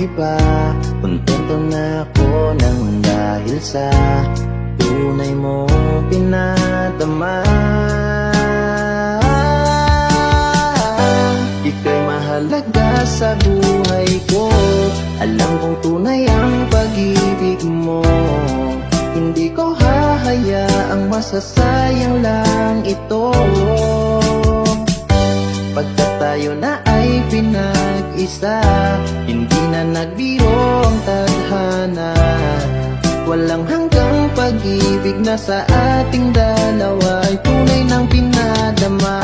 iba. Kontento na ako nang dahil sa tunay mo pinadama. Ika'y mahalaga sa buhay ko. Alam kong tunay ang pag-ibig mo. Hindi ko hahayaang masasayang lang ito. Pagkat tayo na ay pinag-isa, hindi na nagbiro ang tadhana. Walang hanggang pag-ibig na sa ating dalawa ay tunay ng pinadama.